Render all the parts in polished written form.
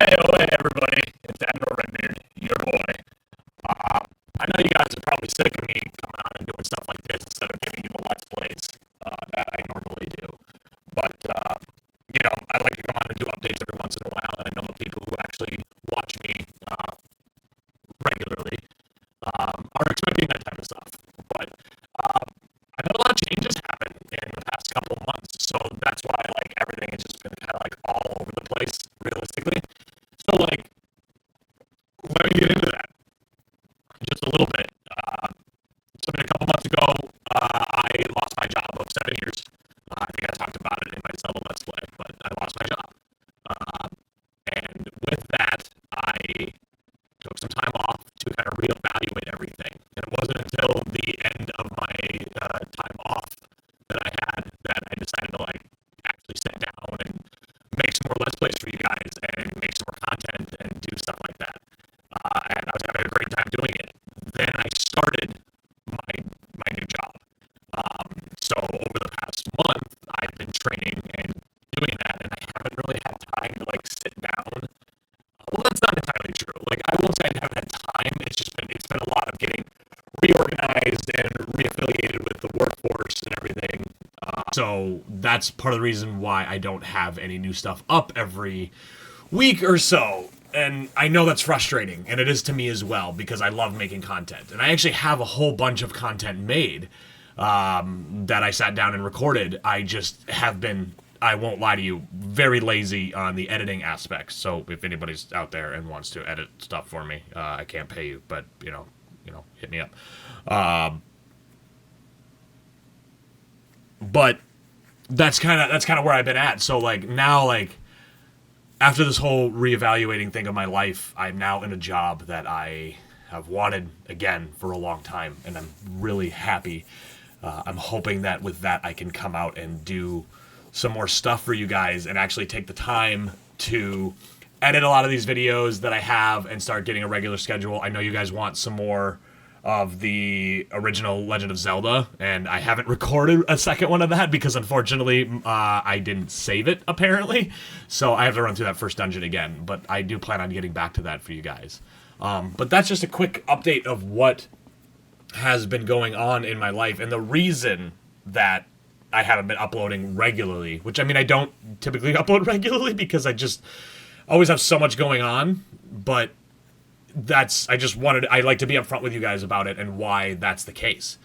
Hey, oh, hey, everybody. It's Admiral Redbeard, your boy. I know you guys are probably sick of me coming on and doing stuff like this instead of giving you the Let's Plays that I normally do. But, I like to come on and do updates every once in a while, and I know the people who actually watch me regularly are expecting that type of stuff. But I've had a lot of changes happen in the past couple of months, so that's why, everything has just been kind of, all over the place, realistically. So, let me get into that just a little bit. A couple months ago, I lost my job of 7 years. I think I talked about it in my Zelda Let's Play, but I lost my job. And with that, I took some time off to kind of reevaluate everything. And it wasn't until the end of my time off that I had that I decided to, actually sit down and make some more Let's Plays for you guys and make some more content and do stuff like that. And I was having a great time doing it. Then I started my new job. So over the past month, I've been training and doing that, and I haven't really had time to sit down. Well, that's not entirely true. I won't say I haven't had time. It's been a lot of getting reorganized and reaffiliated with the workforce and everything. So that's part of the reason why I don't have any new stuff up every week or so. And I know that's frustrating, and it is to me as well, because I love making content. And I actually have a whole bunch of content made that I sat down and recorded. I just have been, I won't lie to you, very lazy on the editing aspects. So if anybody's out there and wants to edit stuff for me, I can't pay you, but, hit me up. But that's kind of where I've been at. So, now, after this whole reevaluating thing of my life, I'm now in a job that I have wanted, again, for a long time, and I'm really happy. I'm hoping that with that I can come out and do some more stuff for you guys and actually take the time to edit a lot of these videos that I have and start getting a regular schedule. I know you guys want some more of the original Legend of Zelda, and I haven't recorded a second one of that because unfortunately I didn't save it, apparently, so I have to run through that first dungeon again, but I do plan on getting back to that for you guys. But that's just a quick update of what has been going on in my life, and the reason that I haven't been uploading regularly, which, I don't typically upload regularly because I just always have so much going on, but I like to be upfront with you guys about it and why that's the case.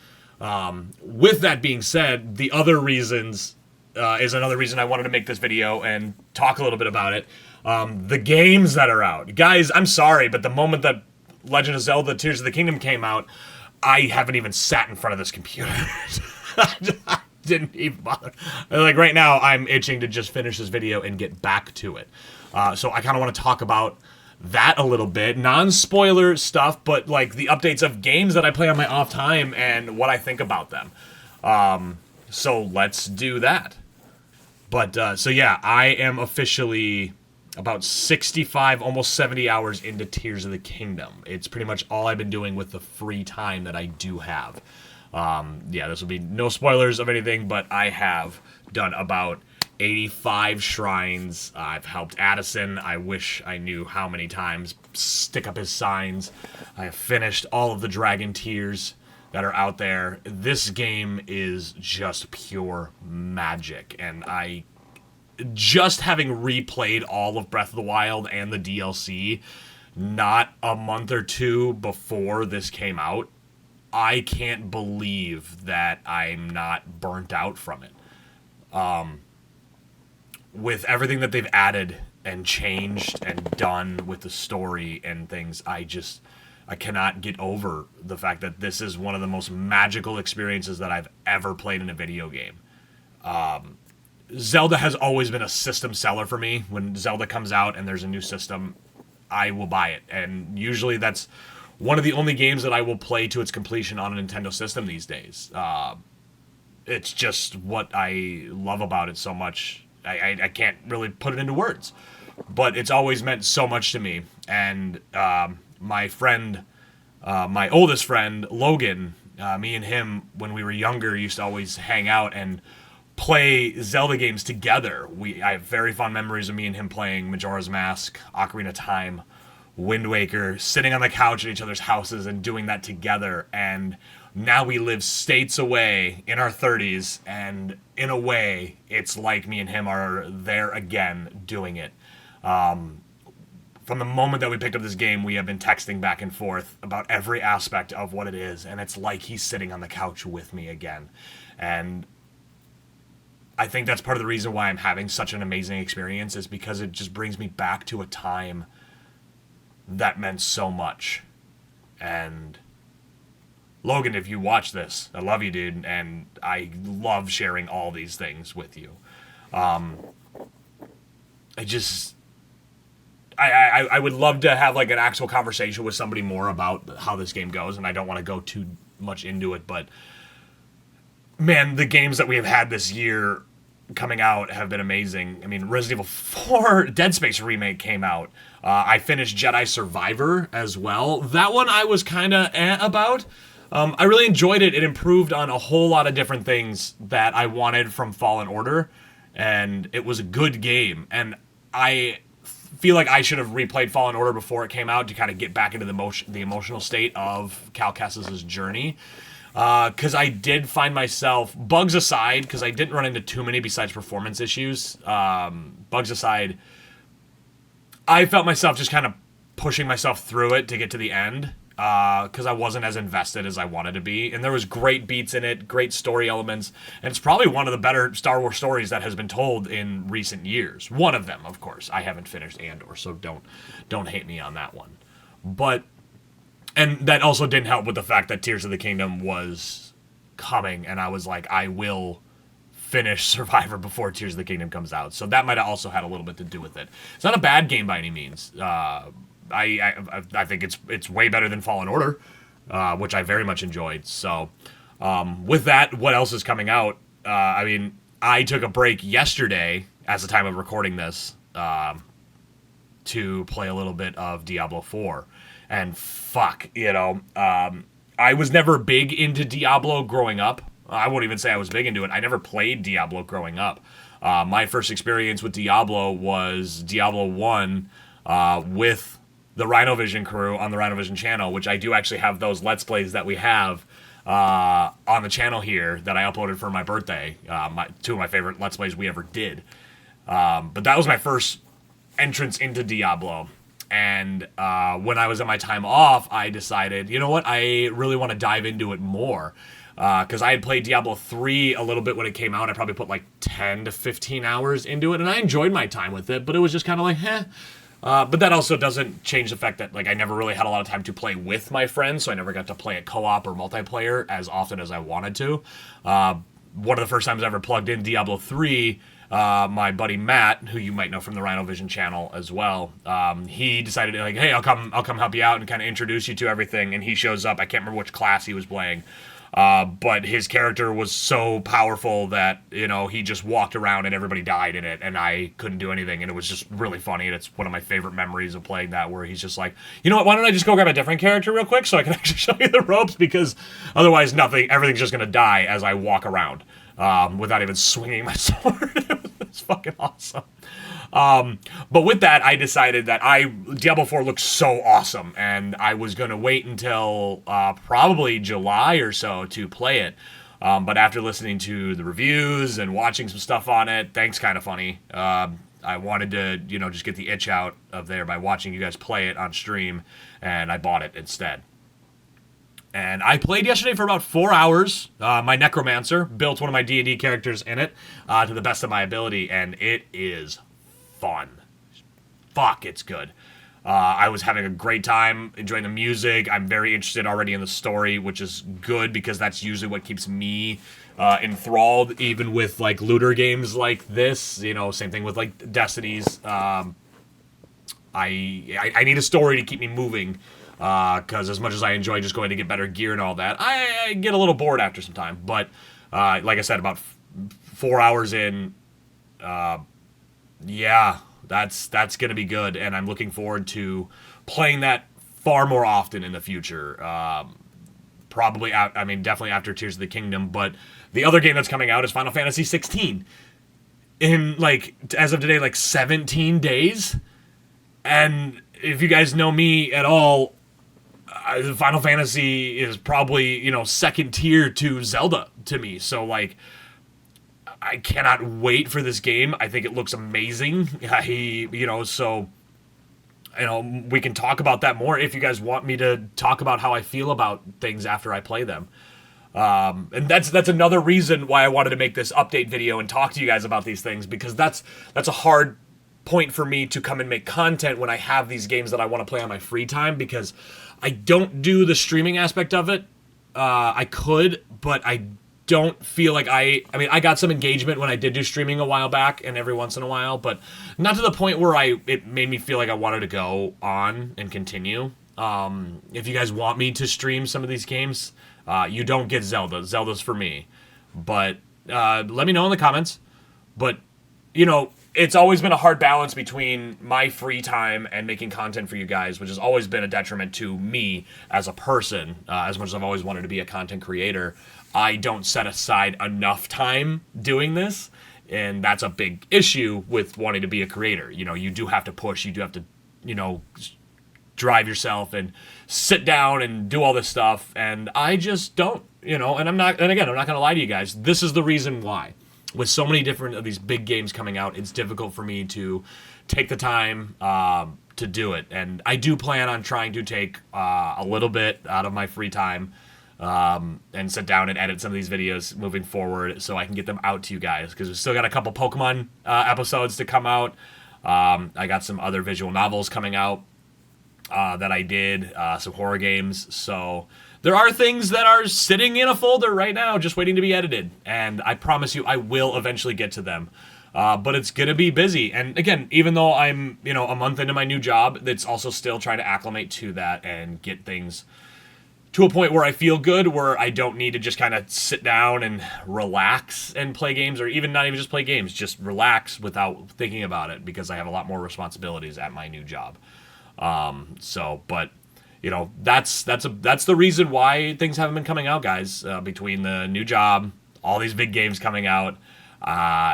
With that being said, the other reasons is another reason I wanted to make this video and talk a little bit about it. The games that are out. Guys, I'm sorry, but the moment that Legend of Zelda Tears of the Kingdom came out, I haven't even sat in front of this computer. I didn't even bother. Right now, I'm itching to just finish this video and get back to it. So I kind of want to talk about that a little bit, non-spoiler stuff, but the updates of games that I play on my off time and what I think about them. So let's do that. But so yeah, I am officially about 65, almost 70 hours into Tears of the Kingdom. It's pretty much all I've been doing with the free time that I do have. Yeah, this will be no spoilers of anything, but I have done about 85 shrines. I've helped Addison. I wish I knew how many times. Stick up his signs. I have finished all of the dragon tears that are out there. This game is just pure magic, and I just having replayed all of Breath of the Wild and the DLC not a month or two before this came out, I can't believe that I'm not burnt out from it. With everything that they've added and changed and done with the story and things, I cannot get over the fact that this is one of the most magical experiences that I've ever played in a video game. Zelda has always been a system seller for me. When Zelda comes out and there's a new system, I will buy it. And usually that's one of the only games that I will play to its completion on a Nintendo system these days. It's just what I love about it so much. I can't really put it into words, but it's always meant so much to me. And my friend, my oldest friend, Logan, me and him, when we were younger, used to always hang out, and play Zelda games together. I have very fond memories of me and him playing Majora's Mask, Ocarina of Time, Wind Waker, sitting on the couch at each other's houses and doing that together. And now we live states away in our 30s, and in a way, it's like me and him are there again doing it. From the moment that we picked up this game, we have been texting back and forth about every aspect of what it is, and it's like he's sitting on the couch with me again. And I think that's part of the reason why I'm having such an amazing experience, is because it just brings me back to a time that meant so much. And Logan, if you watch this, I love you, dude, and I love sharing all these things with you. I would love to have like an actual conversation with somebody more about how this game goes, and I don't want to go too much into it, but man, the games that we have had this year coming out have been amazing. I mean, Resident Evil 4 Dead Space remake came out. I finished Jedi Survivor as well. That one I was kind of about. I really enjoyed it. It improved on a whole lot of different things that I wanted from Fallen Order, and it was a good game. And I feel like I should have replayed Fallen Order before it came out to kind of get back into the emotional state of Cal Kestis' journey. Because I did find myself, bugs aside, because I didn't run into too many besides performance issues, bugs aside, I felt myself just kind of pushing myself through it to get to the end, because I wasn't as invested as I wanted to be. And there was great beats in it, great story elements, and it's probably one of the better Star Wars stories that has been told in recent years. One of them, of course. I haven't finished Andor, so don't hate me on that one. But, and that also didn't help with the fact that Tears of the Kingdom was coming, and I was like, I will finish Survivor before Tears of the Kingdom comes out. So that might have also had a little bit to do with it. It's not a bad game by any means. I think it's way better than Fallen Order, which I very much enjoyed. So with that, what else is coming out? I mean, I took a break yesterday, as the time of recording this, to play a little bit of Diablo 4. And fuck, I was never big into Diablo growing up. I won't even say I was big into it. I never played Diablo growing up. My first experience with Diablo was Diablo 1 with the Rhino Vision crew on the Rhino Vision channel, which I do actually have those Let's Plays that we have on the channel here that I uploaded for my birthday. Two of my favorite Let's Plays we ever did. But that was my first entrance into Diablo. And when I was at my time off, I decided, you know what, I really want to dive into it more. Because I had played Diablo 3 a little bit when it came out. I probably put like 10 to 15 hours into it, and I enjoyed my time with it, but it was just kind of like, but that also doesn't change the fact that like I never really had a lot of time to play with my friends, so I never got to play it co-op or multiplayer as often as I wanted to. One of the first times I ever plugged in Diablo 3, my buddy Matt, who you might know from the Rhino Vision channel as well, he decided like, hey, I'll come help you out and kind of introduce you to everything. And he shows up. I can't remember which class he was playing, but his character was so powerful that he just walked around and everybody died in it, and I couldn't do anything, and it was just really funny. And it's one of my favorite memories of playing that, where he's just like, you know what? Why don't I just go grab a different character real quick so I can actually show you the ropes, because otherwise everything's just gonna die as I walk around. Without even swinging my sword. It's fucking awesome. But with that, I decided that Diablo 4 looks so awesome, and I was going to wait until probably July or so to play it. But after listening to the reviews and watching some stuff on it, thanks, Kinda Funny, I wanted to, just get the itch out of there by watching you guys play it on stream, and I bought it instead. And I played yesterday for about 4 hours. My Necromancer built one of my D&D characters in it to the best of my ability, and it is fun. Fuck, it's good. I was having a great time, enjoying the music. I'm very interested already in the story, which is good because that's usually what keeps me enthralled, even with like looter games like this. Same thing with like Destinies. I need a story to keep me moving. Because as much as I enjoy just going to get better gear and all that, I get a little bored after some time. But like I said, about 4 hours in, yeah, that's going to be good. And I'm looking forward to playing that far more often in the future. probably, I mean, definitely after Tears of the Kingdom, but the other game that's coming out is Final Fantasy 16 in, like, as of today, like 17 days. And if you guys know me at all, Final Fantasy is probably, you know, second tier to Zelda to me. So, like, I cannot wait for this game. I think it looks amazing. So, you know, we can talk about that more if you guys want me to talk about how I feel about things after I play them. And that's another reason why I wanted to make this update video and talk to you guys about these things, because that's a hard point for me to come and make content when I have these games that I want to play on my free time, because I don't do the streaming aspect of it. I could, but I don't feel like I mean, I got some engagement when I did do streaming a while back and every once in a while, but not to the point where it made me feel like I wanted to go on and continue. If you guys want me to stream some of these games, you don't get Zelda. Zelda's for me. But let me know in the comments. But, you know, it's always been a hard balance between my free time and making content for you guys, which has always been a detriment to me as a person. As much as I've always wanted to be a content creator, I don't set aside enough time doing this, and that's a big issue with wanting to be a creator. You know, you do have to push, you do have to, you know, drive yourself and sit down and do all this stuff, and I just don't, you know, and again, I'm not going to lie to you guys. This is the reason why. With so many different of these big games coming out, it's difficult for me to take the time to do it. And I do plan on trying to take a little bit out of my free time and sit down and edit some of these videos moving forward so I can get them out to you guys, because we've still got a couple Pokemon episodes to come out. I got some other visual novels coming out that I did, some horror games. So there are things that are sitting in a folder right now just waiting to be edited, and I promise you I will eventually get to them. But it's going to be busy. And again, even though I'm, you know, a month into my new job, it's also still trying to acclimate to that and get things to a point where I feel good, where I don't need to just kind of sit down and relax and play games, or even not even just play games, just relax without thinking about it, because I have a lot more responsibilities at my new job. But you know, that's the reason why things haven't been coming out, guys, between the new job, all these big games coming out,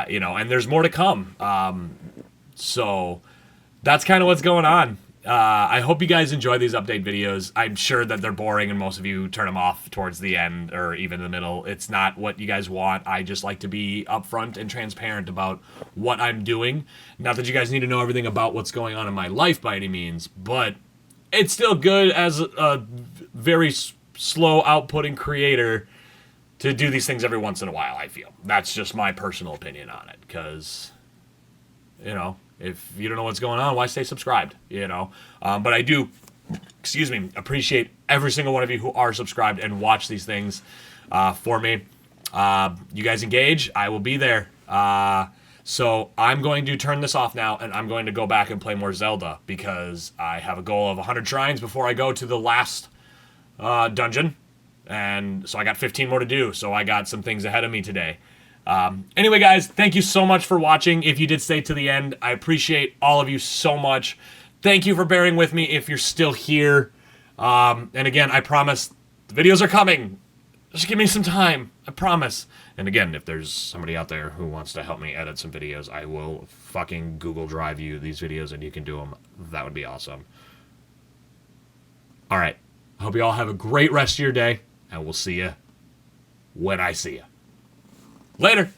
you know, and there's more to come. So that's kind of what's going on. I hope you guys enjoy these update videos. I'm sure that they're boring and most of you turn them off towards the end or even the middle. It's not what you guys want. I just like to be upfront and transparent about what I'm doing. Not that you guys need to know everything about what's going on in my life by any means, but it's still good as a very slow outputting creator to do these things every once in a while, I feel. That's just my personal opinion on it, because, you know, if you don't know what's going on, why stay subscribed, you know? But I do, appreciate every single one of you who are subscribed and watch these things for me. You guys engage, I will be there. So I'm going to turn this off now, and I'm going to go back and play more Zelda, because I have a goal of 100 shrines before I go to the last dungeon. And so I got 15 more to do, so I got some things ahead of me today. Anyway, guys, thank you so much for watching. If you did stay to the end, I appreciate all of you so much. Thank you for bearing with me if you're still here. And again, I promise the videos are coming. Just give me some time. I promise. And again, if there's somebody out there who wants to help me edit some videos, I will fucking Google Drive you these videos and you can do them. That would be awesome. All right. I hope you all have a great rest of your day, and we'll see you when I see you. Later.